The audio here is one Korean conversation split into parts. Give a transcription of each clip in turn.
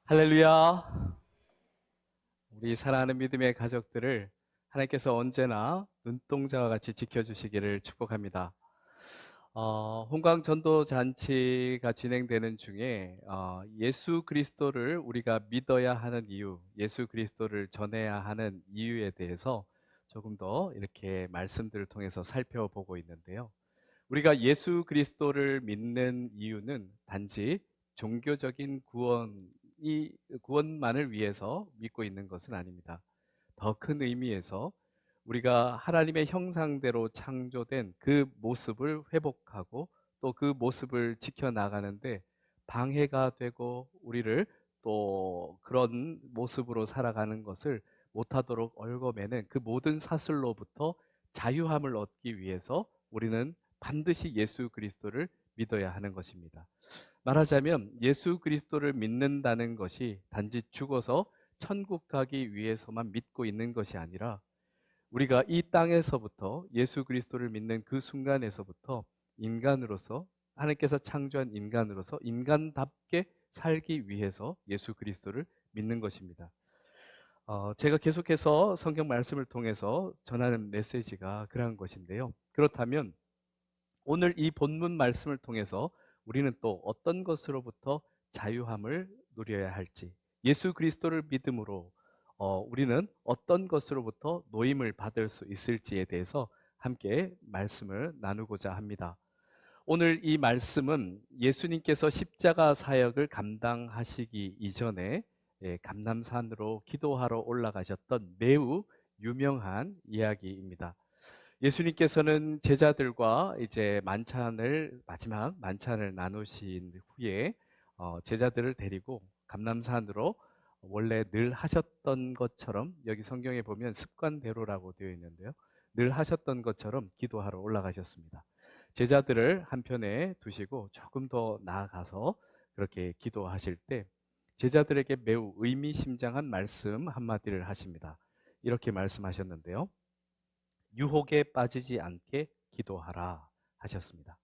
할렐루야. 우리 사랑하는 믿음의 가족들을 하나님께서 언제나 눈동자와 같이 지켜주시기를 축복합니다. 홍광 전도 잔치가 진행되는 중에 예수 그리스도를 우리가 믿어야 하는 이유, 예수 그리스도를 전해야 하는 이유에 대해서 조금 더 이렇게 말씀들을 통해서 살펴보고 있는데요. 우리가 예수 그리스도를 믿는 이유는 단지 종교적인 구원만을 위해서 믿고 있는 것은 아닙니다. 더 큰 의미에서 우리가 하나님의 형상대로 창조된 그 모습을 회복하고 또 그 모습을 지켜나가는데 방해가 되고 우리를 또 그런 모습으로 살아가는 것을 못하도록 얽어매는 그 모든 사슬로부터 자유함을 얻기 위해서 우리는 반드시 예수 그리스도를 믿어야 하는 것입니다. 말하자면 예수 그리스도를 믿는다는 것이 단지 죽어서 천국 가기 위해서만 믿고 있는 것이 아니라 우리가 이 땅에서부터 예수 그리스도를 믿는 그 순간에서부터 인간으로서 하나님께서 창조한 인간으로서 인간답게 살기 위해서 예수 그리스도를 믿는 것입니다. 제가 계속해서 성경 말씀을 통해서 전하는 메시지가 그러한 것인데요. 그렇다면 오늘 이 본문 말씀을 통해서 우리는 또 어떤 것으로부터 자유함을 누려야 할지, 예수 그리스도를 믿음으로 우리는 어떤 것으로부터 노임을 받을 수 있을지에 대해서 함께 말씀을 나누고자 합니다. 오늘 이 말씀은 예수님께서 십자가 사역을 감당하시기 이전에 감람산으로 기도하러 올라가셨던 매우 유명한 이야기입니다. 예수님께서는 제자들과 이제 마지막 만찬을 나누신 후에 제자들을 데리고 감람산으로 원래 늘 하셨던 것처럼, 여기 성경에 보면 습관대로라고 되어 있는데요. 늘 하셨던 것처럼 기도하러 올라가셨습니다. 제자들을 한편에 두시고 조금 더 나아가서 그렇게 기도하실 때 제자들에게 매우 의미심장한 말씀 한마디를 하십니다. 이렇게 말씀하셨는데요. 유혹에 빠지지 않게 기도하라 하셨습니다.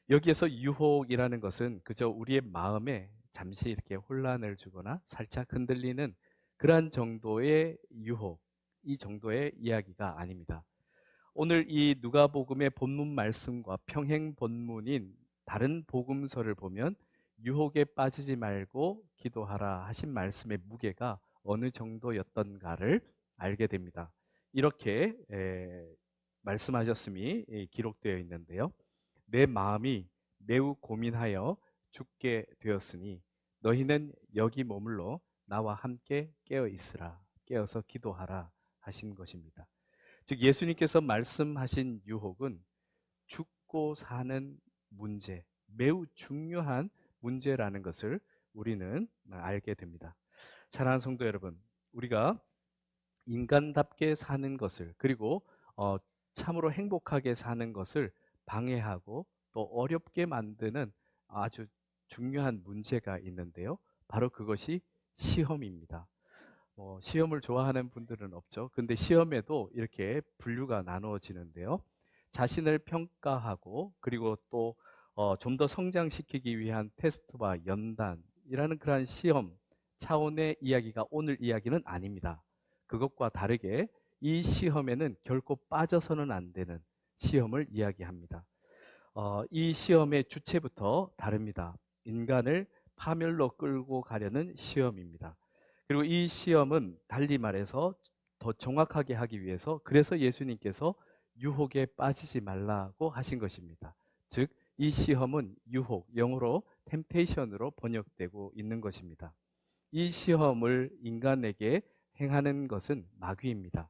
여기에서 유혹이라는 것은 그저 우리의 마음에 잠시 이렇게 혼란을 주거나 살짝 흔들리는 그러한 정도의 유혹, 이 정도의 이야기가 아닙니다. 오늘 이 누가복음의 본문 말씀과 평행 본문인 다른 복음서를 보면 유혹에 빠지지 말고 기도하라 하신 말씀의 무게가 어느 정도였던가를 알게 됩니다. 이렇게 말씀하셨음이 기록되어 있는데요. 내 마음이 매우 고민하여 죽게 되었으니 너희는 여기 머물러 나와 함께 깨어 있으라, 깨어서 기도하라 하신 것입니다. 즉 예수님께서 말씀하신 유혹은 죽고 사는 문제, 매우 중요한 문제라는 것을 우리는 알게 됩니다. 사랑하는 성도 여러분, 우리가 인간답게 사는 것을, 그리고 참으로 행복하게 사는 것을 방해하고 또 어렵게 만드는 아주 중요한 문제가 있는데요. 바로 그것이 시험입니다. 시험을 좋아하는 분들은 없죠. 근데 시험에도 이렇게 분류가 나누어지는데요. 자신을 평가하고 그리고 또 좀 더 성장시키기 위한 테스트와 연단이라는 그러한 시험 차원의 이야기가 오늘 이야기는 아닙니다. 그것과 다르게 이 시험에는 결코 빠져서는 안 되는 시험을 이야기합니다. 이 시험의 주체부터 다릅니다. 인간을 파멸로 끌고 가려는 시험입니다. 그리고 이 시험은 달리 말해서 더 정확하게 하기 위해서 그래서 예수님께서 유혹에 빠지지 말라고 하신 것입니다. 즉, 이 시험은 유혹, 영어로 템테이션으로 번역되고 있는 것입니다. 이 시험을 인간에게 행하는 것은 마귀입니다.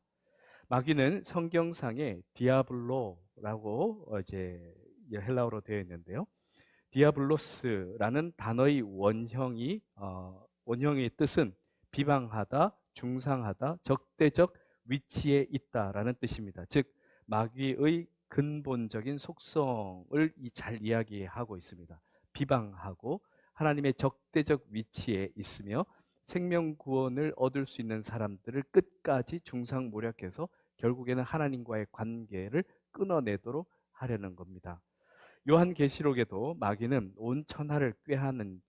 마귀는 성경상에 디아블로라고 이제 헬라어로 되어 있는데요. 디아블로스라는 단어의 원형의 뜻은 비방하다, 중상하다, 적대적 위치에 있다라는 뜻입니다. 즉 마귀의 근본적인 속성을 잘 이야기하고 있습니다. 비방하고 하나님의 적대적 위치에 있으며 생명 구원을 얻을 수 있는 사람들을 끝까지 중상모략해서 결국에는 하나님과의 관계를 끊어내도록 하려는 겁니다. 요한계시록에도 마귀는 온 천하를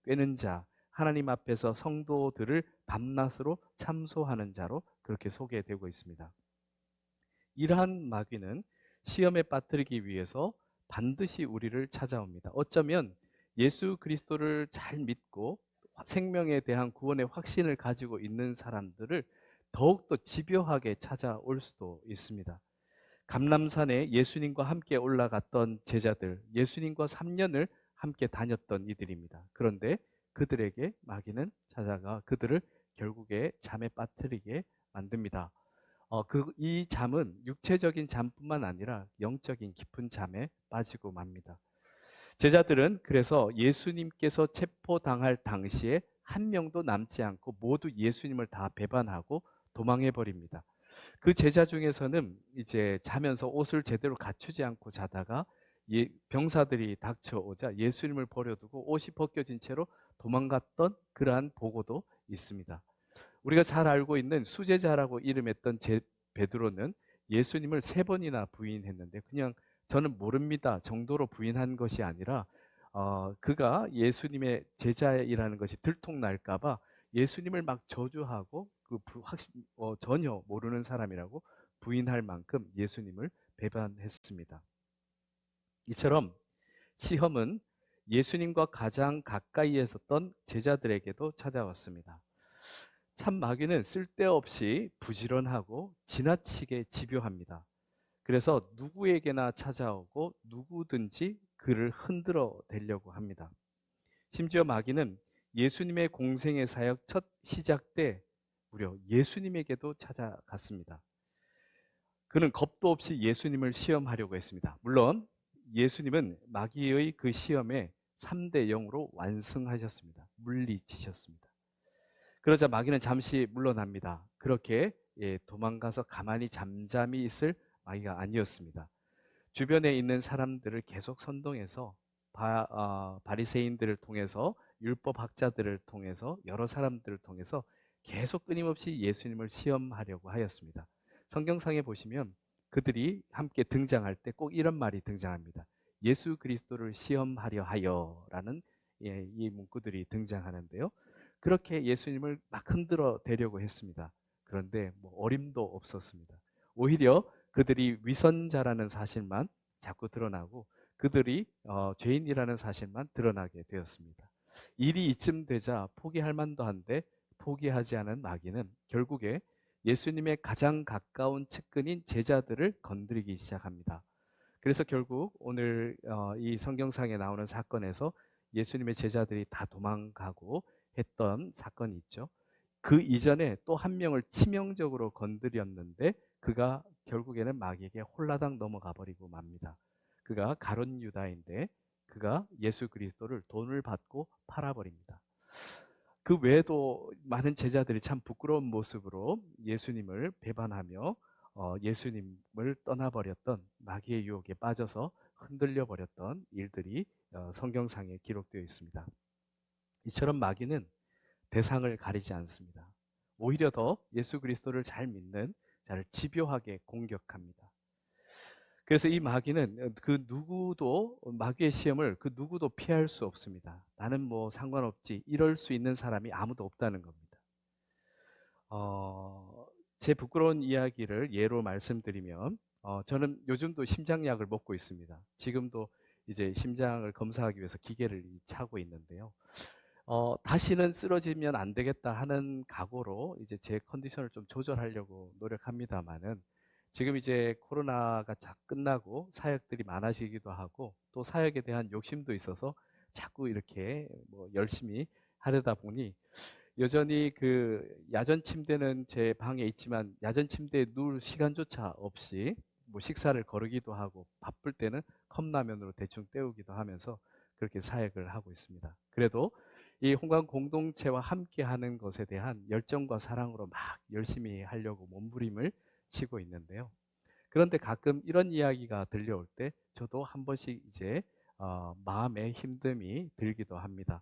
꾀는 자, 하나님 앞에서 성도들을 밤낮으로 참소하는 자로 그렇게 소개되고 있습니다. 이러한 마귀는 시험에 빠뜨리기 위해서 반드시 우리를 찾아옵니다. 어쩌면 예수 그리스도를 잘 믿고 생명에 대한 구원의 확신을 가지고 있는 사람들을 더욱더 집요하게 찾아올 수도 있습니다. 감람산에 예수님과 함께 올라갔던 제자들, 예수님과 3년을 함께 다녔던 이들입니다. 그런데 그들에게 마귀는 찾아가 그들을 결국에 잠에 빠뜨리게 만듭니다. 이 잠은 육체적인 잠뿐만 아니라 영적인 깊은 잠에 빠지고 맙니다. 제자들은 그래서 예수님께서 체포당할 당시에 한 명도 남지 않고 모두 예수님을 다 배반하고 도망해 버립니다. 그 제자 중에서는 이제 자면서 옷을 제대로 갖추지 않고 자다가 병사들이 닥쳐오자 예수님을 버려두고 옷이 벗겨진 채로 도망갔던 그러한 보고도 있습니다. 우리가 잘 알고 있는 수제자라고 이름했던 베드로는 예수님을 3번이나 부인했는데 그냥 저는 모릅니다 정도로 부인한 것이 아니라 그가 예수님의 제자이라는 것이 들통날까 봐 예수님을 막 저주하고 전혀 모르는 사람이라고 부인할 만큼 예수님을 배반했습니다. 이처럼 시험은 예수님과 가장 가까이에 있었던 제자들에게도 찾아왔습니다. 참 마귀는 쓸데없이 부지런하고 지나치게 집요합니다. 그래서 누구에게나 찾아오고 누구든지 그를 흔들어 대려고 합니다. 심지어 마귀는 예수님의 공생의 사역 첫 시작 때 무려 예수님에게도 찾아갔습니다. 그는 겁도 없이 예수님을 시험하려고 했습니다. 물론 예수님은 마귀의 그 시험에 3대 0으로 완승하셨습니다. 물리치셨습니다. 그러자 마귀는 잠시 물러납니다. 그렇게 도망가서 가만히 잠잠히 있을 마귀가 아니었습니다. 주변에 있는 사람들을 계속 선동해서 바리새인들을 통해서 율법학자들을 통해서 여러 사람들을 통해서 계속 끊임없이 예수님을 시험하려고 하였습니다. 성경상에 보시면 그들이 함께 등장할 때 꼭 이런 말이 등장합니다. 예수 그리스도를 시험하려 하여라는 이 문구들이 등장하는데요. 그렇게 예수님을 막 흔들어 대려고 했습니다. 그런데 어림도 없었습니다. 오히려 그들이 위선자라는 사실만 자꾸 드러나고 그들이 죄인이라는 사실만 드러나게 되었습니다. 일이 이쯤 되자 포기할 만도 한데 포기하지 않은 마귀는 결국에 예수님의 가장 가까운 측근인 제자들을 건드리기 시작합니다. 그래서 결국 오늘 이 성경상에 나오는 사건에서 예수님의 제자들이 다 도망가고 했던 사건이 있죠. 그 이전에 또 한 명을 치명적으로 건드렸는데 그가 결국에는 마귀에게 홀라당 넘어가 버리고 맙니다. 그가 가룟 유다인데 그가 예수 그리스도를 돈을 받고 팔아버립니다. 그 외에도 많은 제자들이 참 부끄러운 모습으로 예수님을 배반하며 예수님을 떠나버렸던 마귀의 유혹에 빠져서 흔들려 버렸던 일들이 성경상에 기록되어 있습니다. 이처럼 마귀는 대상을 가리지 않습니다. 오히려 더 예수 그리스도를 잘 믿는 자를 집요하게 공격합니다. 그래서 이 마귀는 그 누구도 마귀의 시험을 그 누구도 피할 수 없습니다. 나는 뭐 상관없지 이럴 수 있는 사람이 아무도 없다는 겁니다. 제 부끄러운 이야기를 예로 말씀드리면 저는 요즘도 심장약을 먹고 있습니다. 지금도 이제 심장을 검사하기 위해서 기계를 차고 있는데요. 다시는 쓰러지면 안 되겠다 하는 각오로 이제 제 컨디션을 좀 조절하려고 노력합니다만은 지금 이제 코로나가 끝나고 사역들이 많아지기도 하고 또 사역에 대한 욕심도 있어서 자꾸 이렇게 열심히 하려다 보니 여전히 그 야전 침대는 제 방에 있지만 야전 침대에 누울 시간조차 없이 식사를 거르기도 하고 바쁠 때는 컵라면으로 대충 때우기도 하면서 그렇게 사역을 하고 있습니다. 그래도 이 홍강 공동체와 함께 하는 것에 대한 열정과 사랑으로 막 열심히 하려고 몸부림을 치고 있는데요. 그런데 가끔 이런 이야기가 들려올 때 저도 한 번씩 이제 마음에 힘듦이 들기도 합니다.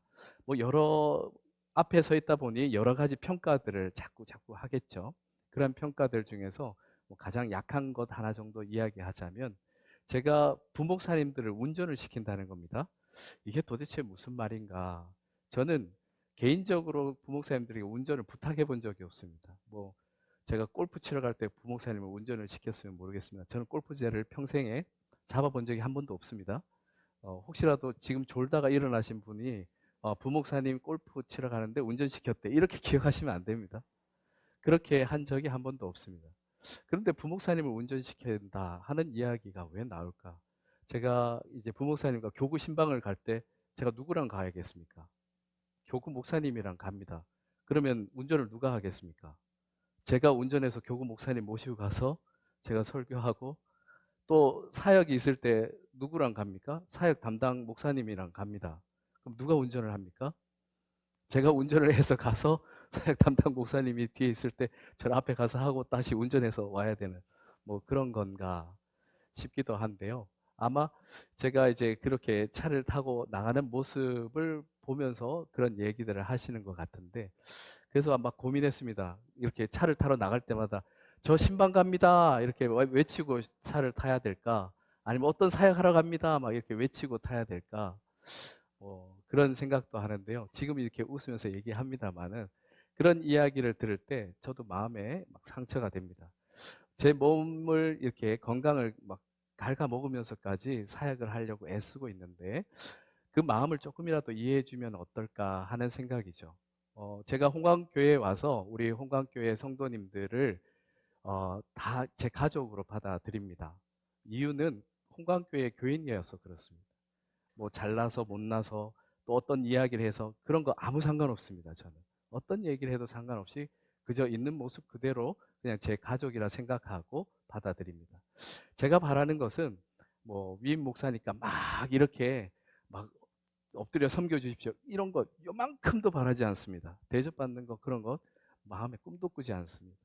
여러 앞에 서 있다 보니 여러 가지 평가들을 자꾸 하겠죠. 그런 평가들 중에서 가장 약한 것 하나 정도 이야기하자면 제가 부목사님들을 운전을 시킨다는 겁니다. 이게 도대체 무슨 말인가? 저는 개인적으로 부목사님들에게 운전을 부탁해 본 적이 없습니다. 뭐 제가 골프 치러 갈 때 부목사님을 운전을 시켰으면 모르겠습니다. 저는 골프제를 평생에 잡아본 적이 한 번도 없습니다. 혹시라도 지금 졸다가 일어나신 분이 부목사님 골프 치러 가는데 운전시켰대 이렇게 기억하시면 안 됩니다. 그렇게 한 적이 한 번도 없습니다. 그런데 부목사님을 운전시킨다 하는 이야기가 왜 나올까? 제가 이제 부목사님과 교구 신방을 갈 때 제가 누구랑 가야겠습니까? 교구 목사님이랑 갑니다. 그러면 운전을 누가 하겠습니까? 제가 운전해서 교구 목사님 모시고 가서 제가 설교하고 또 사역이 있을 때 누구랑 갑니까? 사역 담당 목사님이랑 갑니다. 그럼 누가 운전을 합니까? 제가 운전을 해서 가서 사역 담당 목사님이 뒤에 있을 때 저를 앞에 가서 하고 다시 운전해서 와야 되는 뭐 그런 건가 싶기도 한데요. 아마 제가 이제 그렇게 차를 타고 나가는 모습을 보면서 그런 얘기들을 하시는 것 같은데 그래서 아마 고민했습니다. 이렇게 차를 타러 나갈 때마다 저 신방 갑니다 이렇게 외치고 차를 타야 될까? 아니면 어떤 사역하러 갑니다 막 이렇게 외치고 타야 될까? 그런 생각도 하는데요. 지금 이렇게 웃으면서 얘기합니다만은 그런 이야기를 들을 때 저도 마음에 막 상처가 됩니다. 제 몸을 이렇게 건강을 막 갉아먹으면서까지 사역을 하려고 애쓰고 있는데 그 마음을 조금이라도 이해해 주면 어떨까 하는 생각이죠. 제가 홍광교회에 와서 우리 홍광교회 성도님들을 다 제 가족으로 받아들입니다. 이유는 홍광교회 교인이어서 그렇습니다. 뭐 잘나서 못나서 또 어떤 이야기를 해서 그런 거 아무 상관없습니다. 저는 어떤 얘기를 해도 상관없이 그저 있는 모습 그대로 그냥 제 가족이라 생각하고 받아들입니다. 제가 바라는 것은 뭐 위임 목사니까 막 이렇게 막 엎드려 섬겨 주십시오 이런 거 요만큼도 바라지 않습니다. 대접받는 거 그런 거 마음에 꿈도 꾸지 않습니다.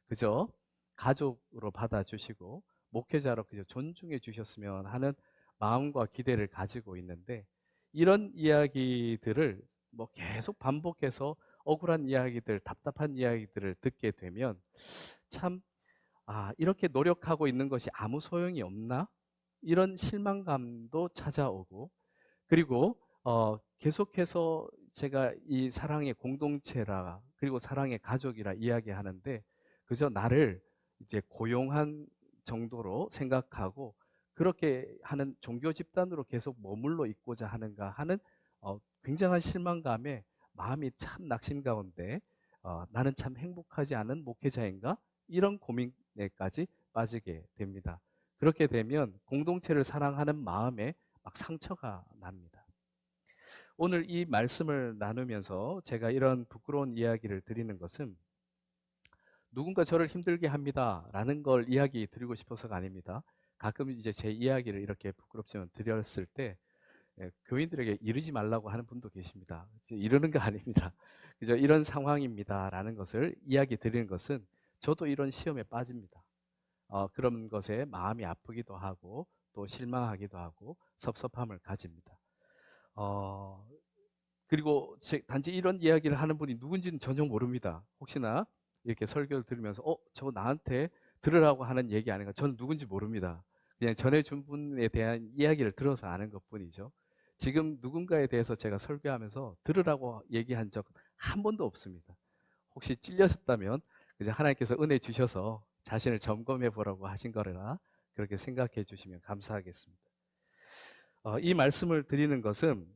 그저 가족으로 받아주시고 목회자로 그저 존중해 주셨으면 하는 마음과 기대를 가지고 있는데 이런 이야기들을 뭐 계속 반복해서 억울한 이야기들, 답답한 이야기들을 듣게 되면 참, 이렇게 노력하고 있는 것이 아무 소용이 없나? 이런 실망감도 찾아오고 그리고 계속해서 제가 이 사랑의 공동체라 그리고 사랑의 가족이라 이야기하는데 그저 나를 이제 고용한 정도로 생각하고 그렇게 하는 종교 집단으로 계속 머물러 있고자 하는가 하는 굉장한 실망감에 마음이 참 낙심 가운데 나는 참 행복하지 않은 목회자인가 이런 고민에까지 빠지게 됩니다. 그렇게 되면 공동체를 사랑하는 마음에 막 상처가 납니다. 오늘 이 말씀을 나누면서 제가 이런 부끄러운 이야기를 드리는 것은 누군가 저를 힘들게 합니다라는 걸 이야기 드리고 싶어서가 아닙니다. 가끔 이제 제 이야기를 이렇게 부끄럽지만 드렸을 때 교인들에게 이러지 말라고 하는 분도 계십니다. 이러는 거 아닙니다. 그저 이런 상황입니다라는 것을 이야기 드리는 것은 저도 이런 시험에 빠집니다. 그런 것에 마음이 아프기도 하고 또 실망하기도 하고 섭섭함을 가집니다. 어, 그리고 단지 이런 이야기를 하는 분이 누군지는 전혀 모릅니다. 혹시나 이렇게 설교를 들으면서 저거 나한테 들으라고 하는 얘기 아닌가? 저는 누군지 모릅니다. 그냥 전해준 분에 대한 이야기를 들어서 아는 것뿐이죠. 지금 누군가에 대해서 제가 설교하면서 들으라고 얘기한 적 한 번도 없습니다. 혹시 찔렸었다면 그저 하나님께서 은혜 주셔서 자신을 점검해 보라고 하신 거라 그렇게 생각해 주시면 감사하겠습니다. 이 말씀을 드리는 것은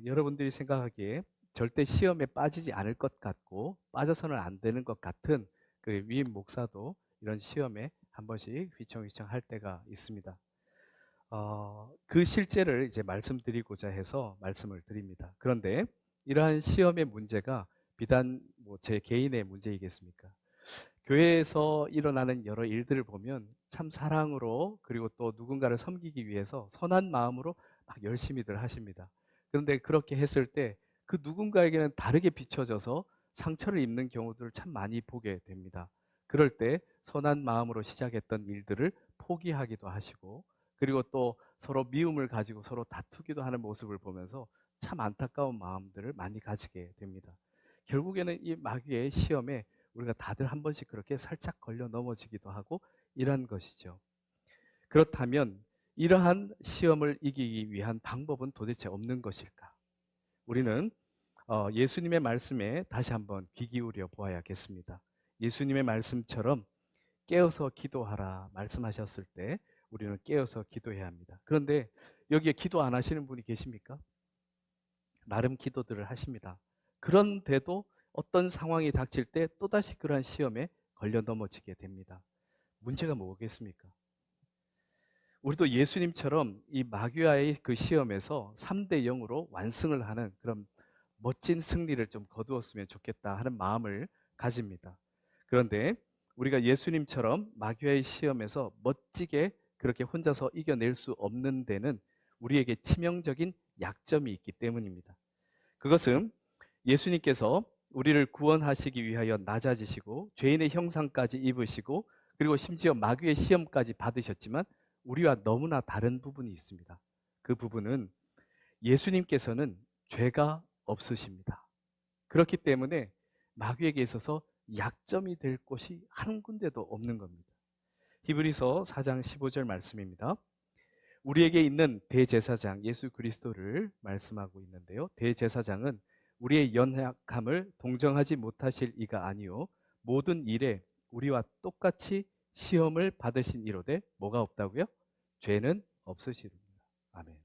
여러분들이 생각하기에 절대 시험에 빠지지 않을 것 같고 빠져서는 안 되는 것 같은 그 위임 목사도 이런 시험에 한 번씩 휘청휘청 할 때가 있습니다. 그 실제를 이제 말씀드리고자 해서 말씀을 드립니다. 그런데 이러한 시험의 문제가 비단 뭐 제 개인의 문제이겠습니까? 교회에서 일어나는 여러 일들을 보면 참 사랑으로 그리고 또 누군가를 섬기기 위해서 선한 마음으로 막 열심히들 하십니다. 그런데 그렇게 했을 때 그 누군가에게는 다르게 비춰져서 상처를 입는 경우들을 참 많이 보게 됩니다. 그럴 때 선한 마음으로 시작했던 일들을 포기하기도 하시고 그리고 또 서로 미움을 가지고 서로 다투기도 하는 모습을 보면서 참 안타까운 마음들을 많이 가지게 됩니다. 결국에는 이 마귀의 시험에 우리가 다들 한 번씩 그렇게 살짝 걸려 넘어지기도 하고 이런 것이죠. 그렇다면 이러한 시험을 이기기 위한 방법은 도대체 없는 것일까? 우리는 예수님의 말씀에 다시 한번 귀 기울여 보아야겠습니다. 예수님의 말씀처럼 깨어서 기도하라 말씀하셨을 때 우리는 깨어서 기도해야 합니다. 그런데 여기에 기도 안 하시는 분이 계십니까? 나름 기도들을 하십니다. 그런데도 어떤 상황이 닥칠 때 또다시 그러한 시험에 걸려 넘어지게 됩니다. 문제가 뭐겠습니까? 우리도 예수님처럼 이 마귀와의 그 시험에서 3대 0으로 완승을 하는 그런 멋진 승리를 좀 거두었으면 좋겠다 하는 마음을 가집니다. 그런데 우리가 예수님처럼 마귀와의 시험에서 멋지게 그렇게 혼자서 이겨낼 수 없는 데는 우리에게 치명적인 약점이 있기 때문입니다. 그것은 예수님께서 우리를 구원하시기 위하여 낮아지시고 죄인의 형상까지 입으시고 그리고 심지어 마귀의 시험까지 받으셨지만 우리와 너무나 다른 부분이 있습니다. 그 부분은 예수님께서는 죄가 없으십니다. 그렇기 때문에 마귀에게 있어서 약점이 될 곳이 한 군데도 없는 겁니다. 히브리서 4장 15절 말씀입니다. 우리에게 있는 대제사장 예수 그리스도를 말씀하고 있는데요. 대제사장은 우리의 연약함을 동정하지 못하실 이가 아니요 모든 일에 우리와 똑같이 시험을 받으신 이로되 뭐가 없다고요? 죄는 없으시리라. 아멘.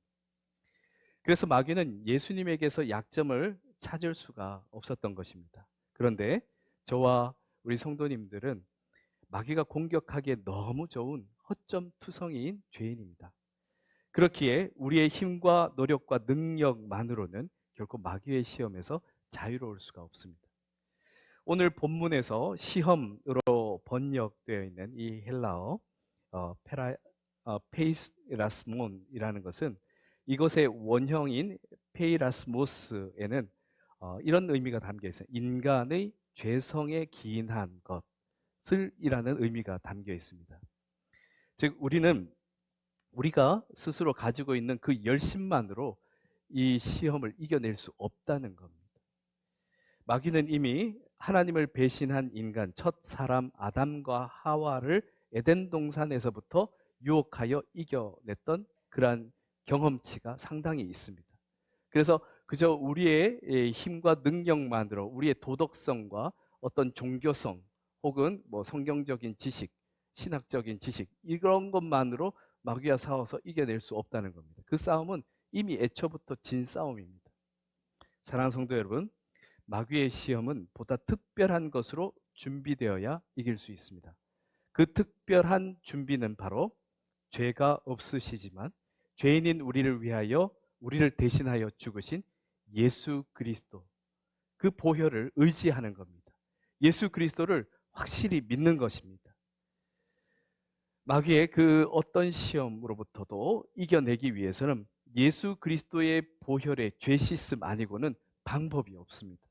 그래서 마귀는 예수님에게서 약점을 찾을 수가 없었던 것입니다. 그런데 저와 우리 성도님들은 마귀가 공격하기에 너무 좋은 허점투성이인 죄인입니다. 그렇기에 우리의 힘과 노력과 능력만으로는 결코 마귀의 시험에서 자유로울 수가 없습니다. 오늘 본문에서 시험으로 번역되어 있는 이 헬라어 페이라스몬이라는 것은 이것의 원형인 페이라스모스에는 이런 의미가 담겨 있어요. 인간의 죄성에 기인한 것을이라는 의미가 담겨 있습니다. 즉 우리가 스스로 가지고 있는 그 열심만으로 이 시험을 이겨낼 수 없다는 겁니다. 마귀는 이미 하나님을 배신한 인간 첫 사람 아담과 하와를 에덴 동산에서부터 유혹하여 이겨냈던 그러한 경험치가 상당히 있습니다. 그래서 그저 우리의 힘과 능력만으로 우리의 도덕성과 어떤 종교성 혹은 뭐 성경적인 지식, 신학적인 지식 이런 것만으로 마귀와 싸워서 이겨낼 수 없다는 겁니다. 그 싸움은 이미 애초부터 진 싸움입니다. 사랑하는 성도 여러분, 마귀의 시험은 보다 특별한 것으로 준비되어야 이길 수 있습니다. 그 특별한 준비는 바로 죄가 없으시지만 죄인인 우리를 위하여 우리를 대신하여 죽으신 예수 그리스도 그 보혈을 의지하는 겁니다. 예수 그리스도를 확실히 믿는 것입니다. 마귀의 그 어떤 시험으로부터도 이겨내기 위해서는 예수 그리스도의 보혈의 죄 씻음 아니고는 방법이 없습니다.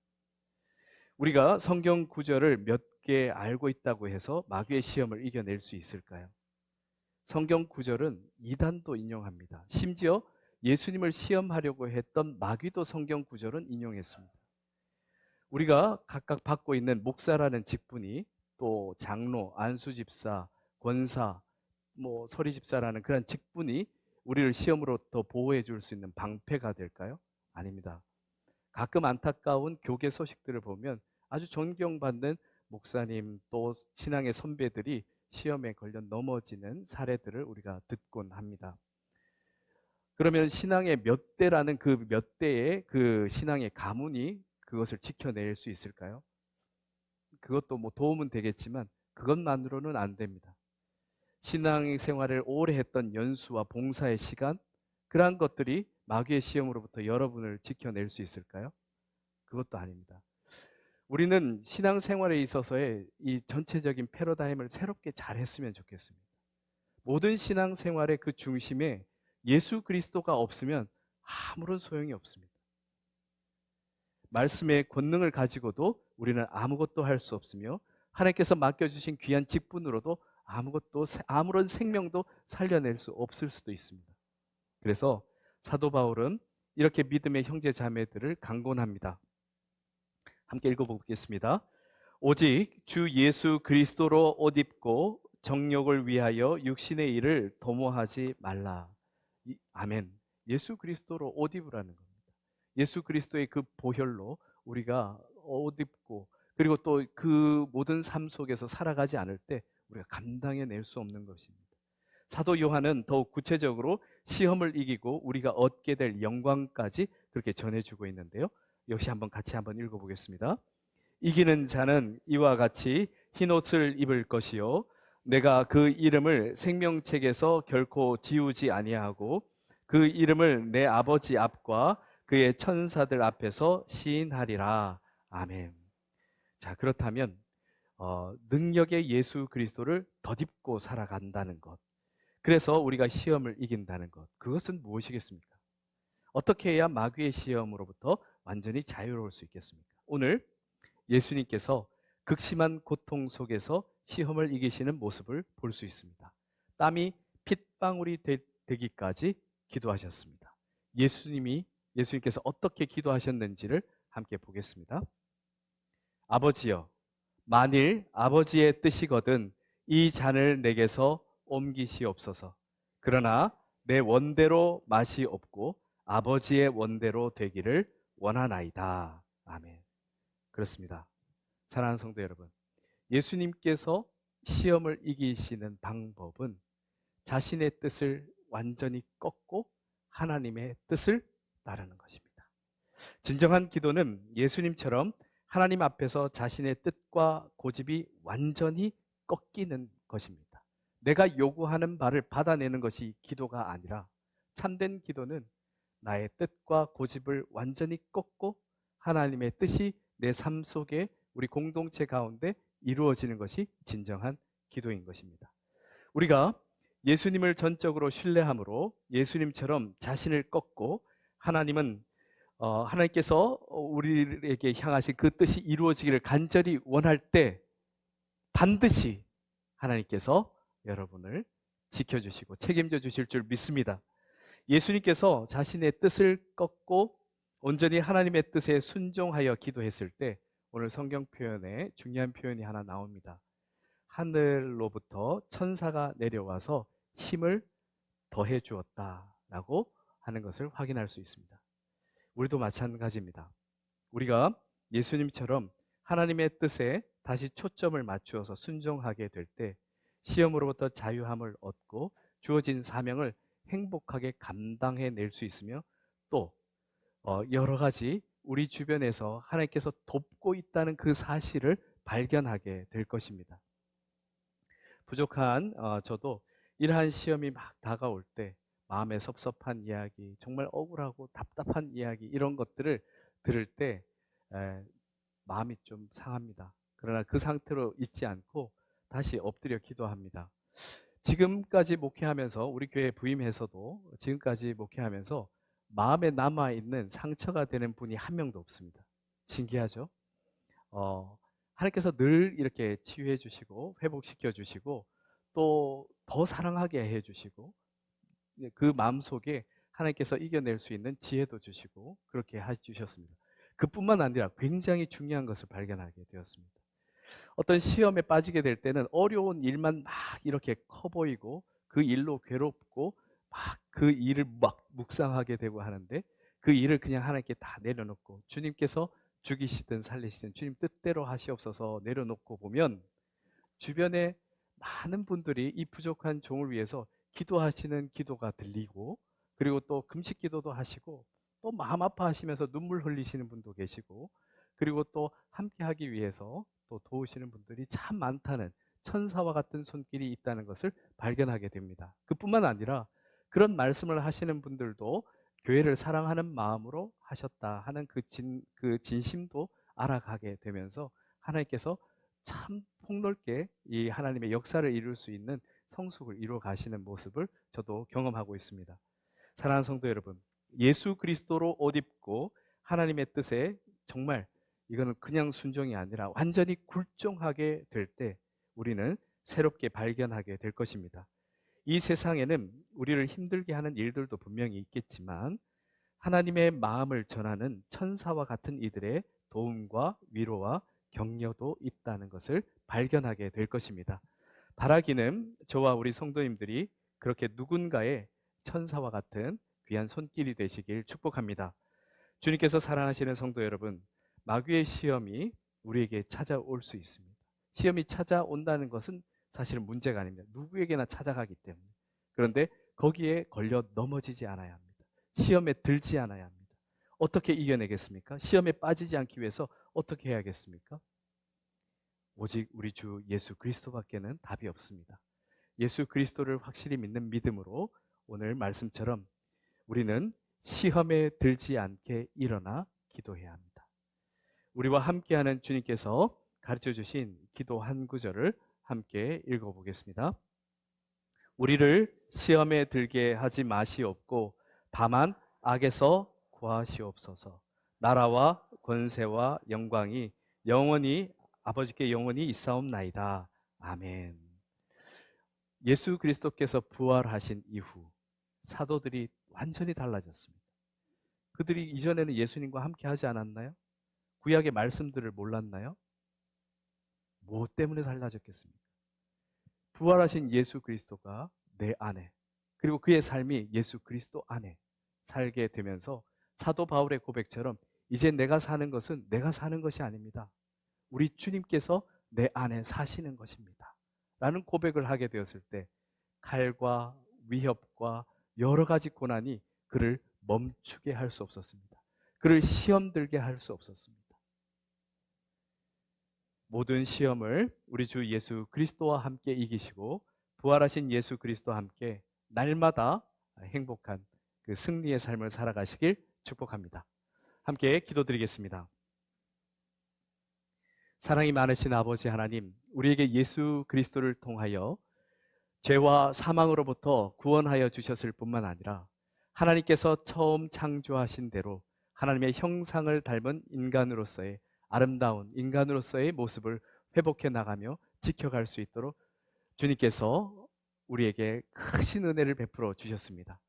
우리가 성경 구절을 몇 개 알고 있다고 해서 마귀의 시험을 이겨낼 수 있을까요? 성경 구절은 이단도 인용합니다. 심지어 예수님을 시험하려고 했던 마귀도 성경 구절은 인용했습니다. 우리가 각각 받고 있는 목사라는 직분이 또 장로, 안수집사, 권사, 서리집사라는 그런 직분이 우리를 시험으로부터 보호해 줄 수 있는 방패가 될까요? 아닙니다. 가끔 안타까운 교계 소식들을 보면 아주 존경받는 목사님 또 신앙의 선배들이 시험에 걸려 넘어지는 사례들을 우리가 듣곤 합니다. 그러면 신앙의 몇 대라는 그 몇 대의 그 신앙의 가문이 그것을 지켜낼 수 있을까요? 그것도 도움은 되겠지만 그것만으로는 안 됩니다. 신앙 생활을 오래 했던 연수와 봉사의 시간, 그러한 것들이 마귀의 시험으로부터 여러분을 지켜낼 수 있을까요? 그것도 아닙니다. 우리는 신앙 생활에 있어서의 이 전체적인 패러다임을 새롭게 잘 했으면 좋겠습니다. 모든 신앙 생활의 그 중심에 예수 그리스도가 없으면 아무런 소용이 없습니다. 말씀의 권능을 가지고도 우리는 아무것도 할 수 없으며 하나님께서 맡겨주신 귀한 직분으로도 아무런 생명도 살려낼 수 없을 수도 있습니다. 그래서 사도 바울은 이렇게 믿음의 형제 자매들을 강권합니다. 함께 읽어보겠습니다. 오직 주 예수 그리스도로 옷 입고 정욕을 위하여 육신의 일을 도모하지 말라. 아멘. 예수 그리스도로 옷 입으라는 겁니다. 예수 그리스도의 그 보혈로 우리가 옷 입고 그리고 또 그 모든 삶 속에서 살아가지 않을 때 우리가 감당해낼 수 없는 것입니다. 사도 요한은 더욱 구체적으로 시험을 이기고 우리가 얻게 될 영광까지 그렇게 전해주고 있는데요. 역시 한번 같이 한번 읽어보겠습니다. 이기는 자는 이와 같이 흰옷을 입을 것이요 내가 그 이름을 생명책에서 결코 지우지 아니하고 그 이름을 내 아버지 앞과 그의 천사들 앞에서 시인하리라. 아멘. 자, 그렇다면 능력의 예수 그리스도를 덧입고 살아간다는 것, 그래서 우리가 시험을 이긴다는 것, 그것은 무엇이겠습니까? 어떻게 해야 마귀의 시험으로부터 완전히 자유로울 수 있겠습니까? 오늘 예수님께서 극심한 고통 속에서 시험을 이기시는 모습을 볼 수 있습니다. 땀이 핏방울이 되기까지 기도하셨습니다. 예수님께서 어떻게 기도하셨는지를 함께 보겠습니다. 아버지여, 만일 아버지의 뜻이거든 이 잔을 내게서 옮기시옵소서. 그러나 내 원대로 맛이 없고 아버지의 원대로 되기를 원하나이다. 아멘. 그렇습니다. 사랑하는 성도 여러분, 예수님께서 시험을 이기시는 방법은 자신의 뜻을 완전히 꺾고 하나님의 뜻을 따르는 것입니다. 진정한 기도는 예수님처럼 하나님 앞에서 자신의 뜻과 고집이 완전히 꺾이는 것입니다. 내가 요구하는 바를 받아내는 것이 기도가 아니라 참된 기도는 나의 뜻과 고집을 완전히 꺾고 하나님의 뜻이 내 삶 속에 우리 공동체 가운데 이루어지는 것이 진정한 기도인 것입니다. 우리가 예수님을 전적으로 신뢰함으로 예수님처럼 자신을 꺾고 하나님께서 우리에게 향하신 그 뜻이 이루어지기를 간절히 원할 때 반드시 하나님께서 여러분을 지켜주시고 책임져 주실 줄 믿습니다. 예수님께서 자신의 뜻을 꺾고 온전히 하나님의 뜻에 순종하여 기도했을 때 오늘 성경 표현에 중요한 표현이 하나 나옵니다. 하늘로부터 천사가 내려와서 힘을 더해 주었다라고 하는 것을 확인할 수 있습니다. 우리도 마찬가지입니다. 우리가 예수님처럼 하나님의 뜻에 다시 초점을 맞추어서 순종하게 될 때 시험으로부터 자유함을 얻고 주어진 사명을 행복하게 감당해낼 수 있으며 또 여러 가지 우리 주변에서 하나님께서 돕고 있다는 그 사실을 발견하게 될 것입니다. 부족한 저도 이러한 시험이 막 다가올 때 마음에 섭섭한 이야기, 정말 억울하고 답답한 이야기 이런 것들을 들을 때 마음이 좀 상합니다. 그러나 그 상태로 있지 않고 다시 엎드려 기도합니다. 지금까지 목회하면서 우리 교회 부임해서도 지금까지 목회하면서 마음에 남아있는 상처가 되는 분이 한 명도 없습니다. 신기하죠? 하나님께서 늘 이렇게 치유해 주시고 회복시켜 주시고 또 더 사랑하게 해 주시고 그 마음속에 하나님께서 이겨낼 수 있는 지혜도 주시고 그렇게 해 주셨습니다. 그뿐만 아니라 굉장히 중요한 것을 발견하게 되었습니다. 어떤 시험에 빠지게 될 때는 어려운 일만 막 이렇게 커 보이고 그 일로 괴롭고 막 그 일을 막 묵상하게 되고 하는데 그 일을 그냥 하나님께 다 내려놓고 주님께서 죽이시든 살리시든 주님 뜻대로 하시옵소서 내려놓고 보면 주변에 많은 분들이 이 부족한 종을 위해서 기도하시는 기도가 들리고 그리고 또 금식 기도도 하시고 또 마음 아파하시면서 눈물 흘리시는 분도 계시고 그리고 또 함께 하기 위해서 또 도우시는 분들이 참 많다는 천사와 같은 손길이 있다는 것을 발견하게 됩니다. 그뿐만 아니라 그런 말씀을 하시는 분들도 교회를 사랑하는 마음으로 하셨다 하는 그 진심도 알아가게 되면서 하나님께서 참 폭넓게 이 하나님의 역사를 이룰 수 있는 성숙을 이루어 가시는 모습을 저도 경험하고 있습니다. 사랑하는 성도 여러분, 예수 그리스도로 옷 입고 하나님의 뜻에 정말 이거는 그냥 순종이 아니라 완전히 굴종하게 될 때 우리는 새롭게 발견하게 될 것입니다. 이 세상에는 우리를 힘들게 하는 일들도 분명히 있겠지만 하나님의 마음을 전하는 천사와 같은 이들의 도움과 위로와 격려도 있다는 것을 발견하게 될 것입니다. 바라기는 저와 우리 성도님들이 그렇게 누군가의 천사와 같은 귀한 손길이 되시길 축복합니다. 주님께서 사랑하시는 성도 여러분, 마귀의 시험이 우리에게 찾아올 수 있습니다. 시험이 찾아온다는 것은 사실은 문제가 아닙니다. 누구에게나 찾아가기 때문에. 그런데 거기에 걸려 넘어지지 않아야 합니다. 시험에 들지 않아야 합니다. 어떻게 이겨내겠습니까? 시험에 빠지지 않기 위해서 어떻게 해야겠습니까? 오직 우리 주 예수 그리스도밖에는 답이 없습니다. 예수 그리스도를 확실히 믿는 믿음으로 오늘 말씀처럼 우리는 시험에 들지 않게 일어나 기도해야 합니다. 우리와 함께하는 주님께서 가르쳐 주신 기도 한 구절을 함께 읽어보겠습니다. 우리를 시험에 들게 하지 마시옵고 다만 악에서 구하시옵소서. 나라와 권세와 영광이 영원히 아버지께 영원히 있사옵나이다. 아멘. 예수 그리스도께서 부활하신 이후 사도들이 완전히 달라졌습니다. 그들이 이전에는 예수님과 함께 하지 않았나요? 구약의 말씀들을 몰랐나요? 무엇 때문에 달라졌겠습니까? 부활하신 예수 그리스도가 내 안에, 그리고 그의 삶이 예수 그리스도 안에 살게 되면서 사도 바울의 고백처럼 이제 내가 사는 것은 내가 사는 것이 아닙니다. 우리 주님께서 내 안에 사시는 것입니다. 라는 고백을 하게 되었을 때 칼과 위협과 여러 가지 고난이 그를 멈추게 할 수 없었습니다. 그를 시험 들게 할 수 없었습니다. 모든 시험을 우리 주 예수 그리스도와 함께 이기시고 부활하신 예수 그리스도와 함께 날마다 행복한 그 승리의 삶을 살아가시길 축복합니다. 함께 기도드리겠습니다. 사랑이 많으신 아버지 하나님, 우리에게 예수 그리스도를 통하여 죄와 사망으로부터 구원하여 주셨을 뿐만 아니라 하나님께서 처음 창조하신 대로 하나님의 형상을 닮은 인간으로서의 아름다운 인간으로서의 모습을 회복해 나가며 지켜갈 수 있도록 주님께서 우리에게 크신 은혜를 베풀어 주셨습니다.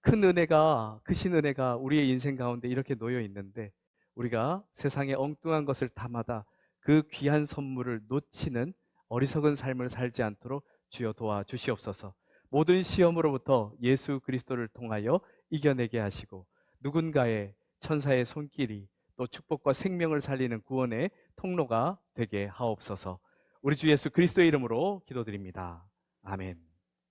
크신 은혜가 우리의 인생 가운데 이렇게 놓여 있는데 우리가 세상의 엉뚱한 것을 담아다 그 귀한 선물을 놓치는 어리석은 삶을 살지 않도록 주여 도와주시옵소서. 모든 시험으로부터 예수 그리스도를 통하여 이겨내게 하시고 누군가의 천사의 손길이 또 축복과 생명을 살리는 구원의 통로가 되게 하옵소서. 우리 주 예수 그리스도의 이름으로 기도드립니다. 아멘.